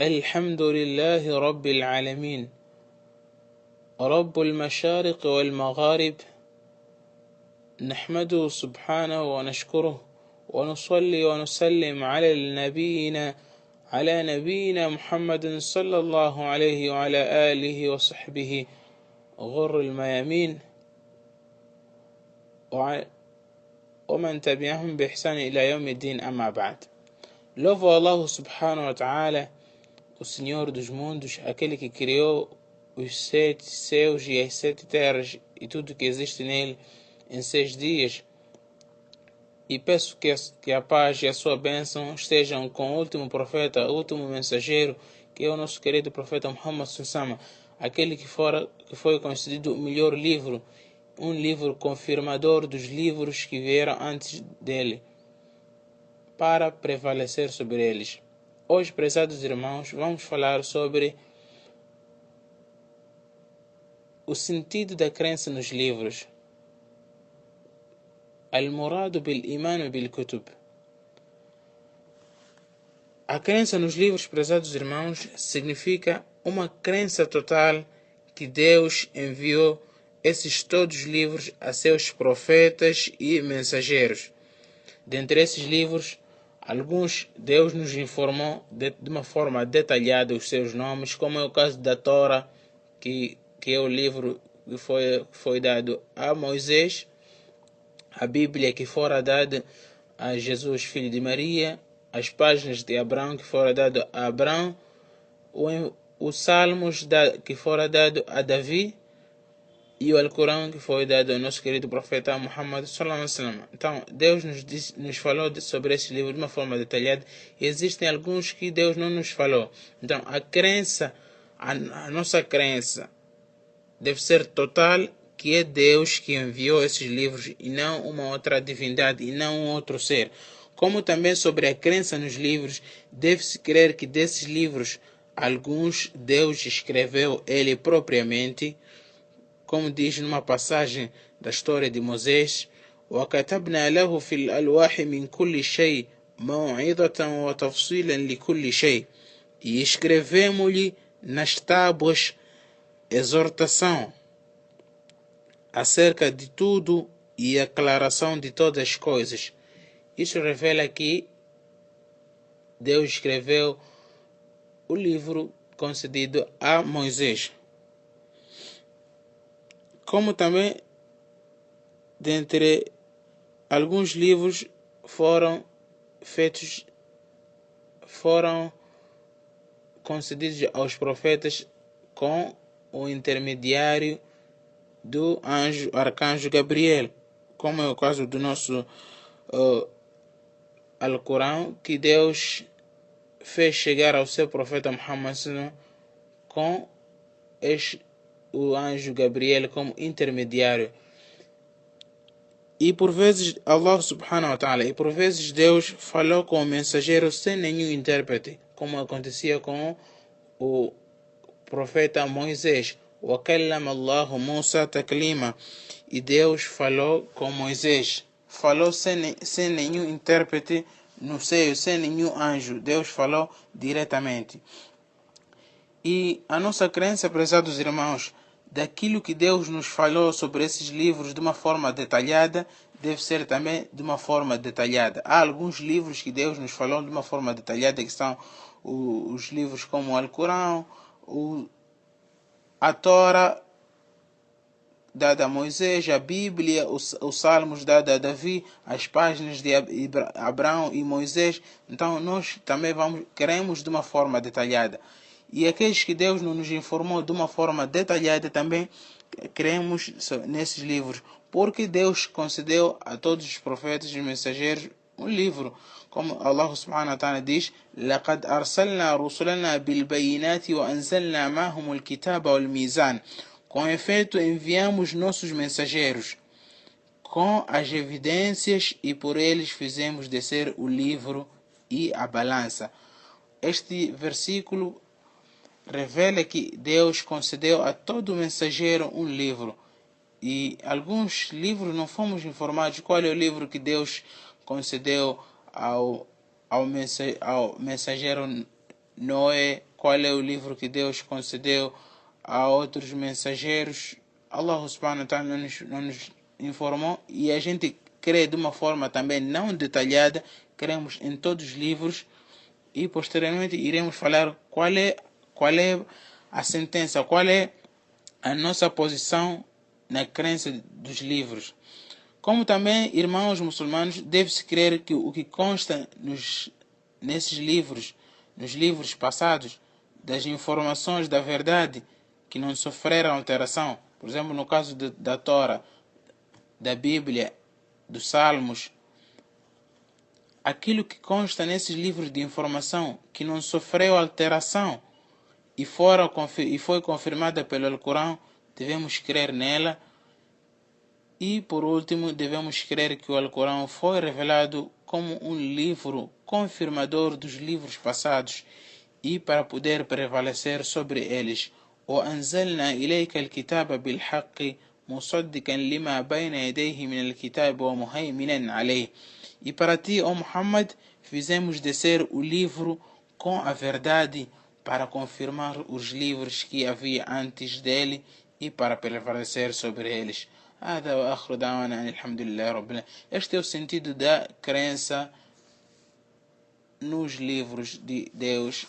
الحمد لله رب العالمين، رب المشارق والمغارب، نحمده سبحانه ونشكره ونصلي ونسلم على نبينا محمد صلى الله عليه وعلى آله وصحبه غر الميامين ومن تبعهم بإحسان إلى يوم الدين. أما بعد, louvo a Allah subhanahu wa ta'ala, o Senhor dos mundos, aquele que criou os 7 céus e as 7 terras e tudo que existe nele em 6 dias, e peço que a paz e a sua bênção estejam com o último profeta, o último mensageiro, que é o nosso querido profeta Muhammad Sallallahu, aquele que foi concedido o melhor livro, um livro confirmador dos livros que vieram antes dele, para prevalecer sobre eles. Hoje, prezados irmãos, vamos falar sobre o sentido da crença nos livros. Al-Muradu bil-Iman bil-Kutub. A crença nos livros, prezados irmãos, significa uma crença total que Deus enviou esses todos os livros a seus profetas e mensageiros. Dentre esses livros, alguns Deus nos informou de uma forma detalhada os seus nomes, como é o caso da Torá, que é o livro que foi dado a Moisés, a Bíblia que fora dada a Jesus, filho de Maria, as páginas de Abraão que fora dado a Abraão, os Salmos que fora dado a Davi, e o Alcorão que foi dado ao nosso querido profeta Muhammad Sallallahu Alaihi Wasallam. Então, Deus nos falou sobre esse livro de uma forma detalhada, e existem alguns que Deus não nos falou. Então, a nossa crença deve ser total, que é Deus que enviou esses livros e não uma outra divindade e não um outro ser. Como também sobre a crença nos livros, deve-se crer que desses livros, alguns Deus escreveu ele propriamente, como diz numa passagem da história de Moisés: وَكَتَبْنَا لَهُ فِي الْأَلْوَاحِ مِنْ كُلِّ شَيْءٍ مَوْعِظَةً وَتَفْصِيلًا لِكُلِّ شَيْءٍ. E escrevemos-lhe nas tábuas exortação acerca de tudo e aclaração de todas as coisas. Isso revela que Deus escreveu o livro concedido a Moisés. Como também, dentre alguns livros foram concedidos aos profetas com o intermediário do arcanjo Gabriel, como é o caso do nosso Alcorão, que Deus fez chegar ao seu profeta Muhammad com o anjo Gabriel como intermediário. E por vezes Allah subhanahu wa ta'ala, e por vezes Deus falou com o mensageiro sem nenhum intérprete, como acontecia com o profeta Moisés. وَكَلَّمَ اللَّهُ مُوسَى تَكْلِيمًا. E Deus falou com Moisés, falou sem nenhum intérprete no seio, sem nenhum anjo. Deus falou diretamente. E a nossa crença, prezados irmãos, daquilo que Deus nos falou sobre esses livros de uma forma detalhada, deve ser também de uma forma detalhada. Há alguns livros que Deus nos falou de uma forma detalhada, que são os livros como o Alcorão, a Torá dada a Moisés, a Bíblia, os Salmos dada a Davi, as páginas de Abraão e Moisés. Então nós também queremos de uma forma detalhada. E aqueles que Deus não nos informou de uma forma detalhada também cremos nesses livros, porque Deus concedeu a todos os profetas e mensageiros um livro, como Allah subhanahu wa ta'ala diz: لَقَدْ أَرْسَلْنَا رُسُلَنَا بِالْبَيِّنَاتِ وَأَنزَلْنَا مَعَهُمُ الْكِتَابَ وَالْمِيزَانَ. Com efeito, enviamos nossos mensageiros com as evidências, e por eles fizemos descer o livro e a balança. Este versículo revela que Deus concedeu a todo mensageiro um livro, e alguns livros não fomos informados qual é o livro que Deus concedeu ao mensageiro Noé, qual é o livro que Deus concedeu a outros mensageiros. Allah subhanahu wa ta'ala não nos informou, e a gente crê de uma forma também não detalhada, cremos em todos os livros, e posteriormente iremos falar qual é a sentença, qual é a nossa posição na crença dos livros. Como também, irmãos muçulmanos, deve-se crer que o que consta nesses livros, nos livros passados, das informações da verdade, que não sofreram alteração, por exemplo, no caso da Torá, da Bíblia, dos Salmos, aquilo que consta nesses livros de informação que não sofreu alteração e foi confirmada pelo Alcorão, devemos crer nela. E por último, devemos crer que o Alcorão foi revelado como um livro confirmador dos livros passados e para poder prevalecer sobre eles. وأنزلنا إليك الكتاب بالحق مصدقا لما بين يديه من الكتاب ومهيمنا عليه. E para ti, ó Muhammad, fizemos descer o livro com a verdade para confirmar os livros que havia antes dele e para prevalecer sobre eles. هذا وآخر دعوانا أن الحمد لله رب العالمين. Este é o sentido da crença nos livros de Deus